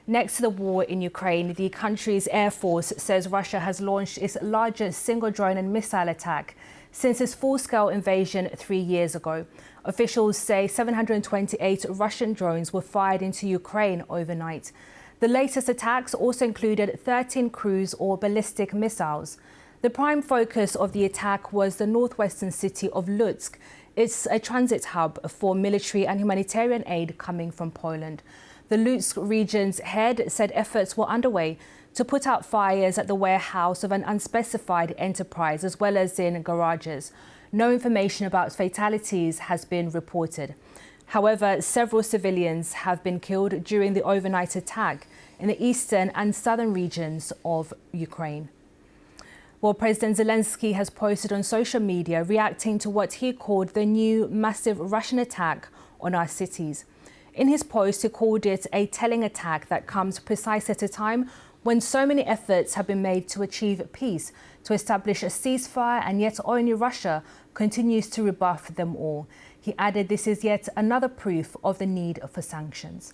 Next to the war in Ukraine, the country's air force says Russia has launched its largest single drone and missile attack since its full-scale invasion 3 years ago. Officials say 728 Russian drones were fired into Ukraine overnight. The latest attacks also included 13 cruise or ballistic missiles. The prime focus of the attack was the northwestern city of Lutsk. It's a transit hub for military and humanitarian aid coming from Poland. The Lutsk region's head said efforts were underway to put out fires at the warehouse of an unspecified enterprise as well as in garages. No information about fatalities has been reported. However, several civilians have been killed during the overnight attack in the eastern and southern regions of Ukraine. Well, President Zelensky has posted on social media reacting to what he called the new massive Russian attack on our cities. In his post, he called it a telling attack that comes precisely at a time when so many efforts have been made to achieve peace, to establish a ceasefire, and yet only Russia continues to rebuff them all. He added this is yet another proof of the need for sanctions.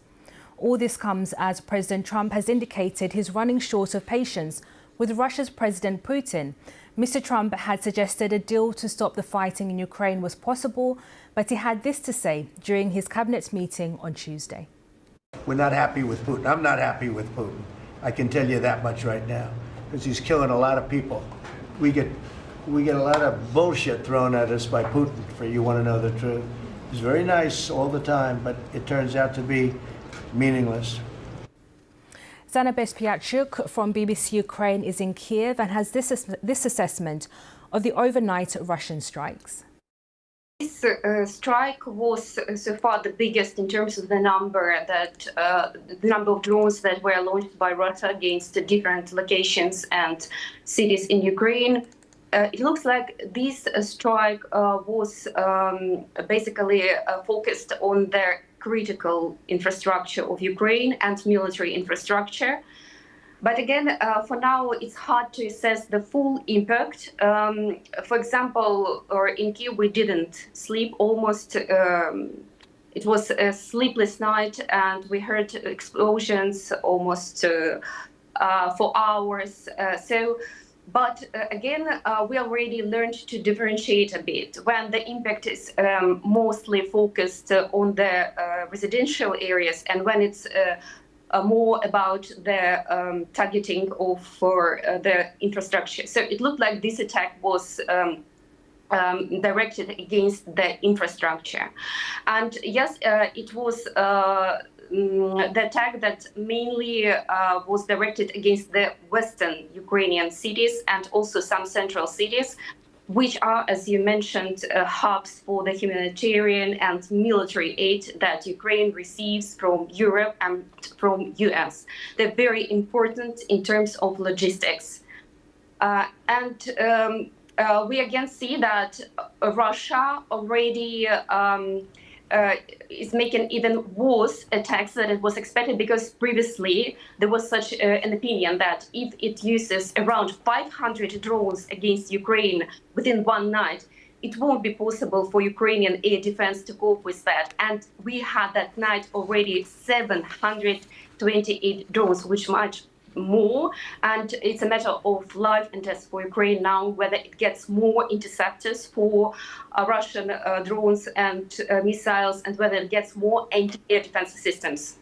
All this comes as President Trump has indicated he's running short of patience with Russia's President Putin. Mr. Trump had suggested a deal to stop the fighting in Ukraine was possible, but he had this to say during his cabinet meeting on Tuesday. We're not happy with Putin. I'm not happy with Putin. I can tell you that much right now, because he's killing a lot of people. We get a lot of bullshit thrown at us by Putin, for you want to know the truth. He's very nice all the time, but it turns out to be meaningless. Zana Bezpiaczuk from BBC Ukraine is in Kiev and has this assessment of the overnight Russian strikes. This strike was so far the biggest in terms of the number of drones that were launched by Russia against different locations and cities in Ukraine. It looks like this strike was basically focused on the critical infrastructure of Ukraine and military infrastructure. But again, for now, it's hard to assess the full impact. For example, in Kyiv, we didn't sleep almost. It was a sleepless night, and we heard explosions almost for hours. But again, we already learned to differentiate a bit when the impact is mostly focused on the residential areas and when it's more about the targeting of the infrastructure. So it looked like this attack was directed against the infrastructure. And yes, it was the attack that mainly was directed against the western Ukrainian cities and also some central cities, which are, as you mentioned, hubs for the humanitarian and military aid that Ukraine receives from Europe and from US. They're very important in terms of logistics. We again see that Russia already is making even worse attacks than it was expected, because previously there was such an opinion that if it uses around 500 drones against Ukraine within one night, it won't be possible for Ukrainian air defense to cope with that. And we had that night already 728 drones, which much more, and it's a matter of life and death for Ukraine now, whether it gets more interceptors for Russian drones and missiles, and whether it gets more anti-air defense systems.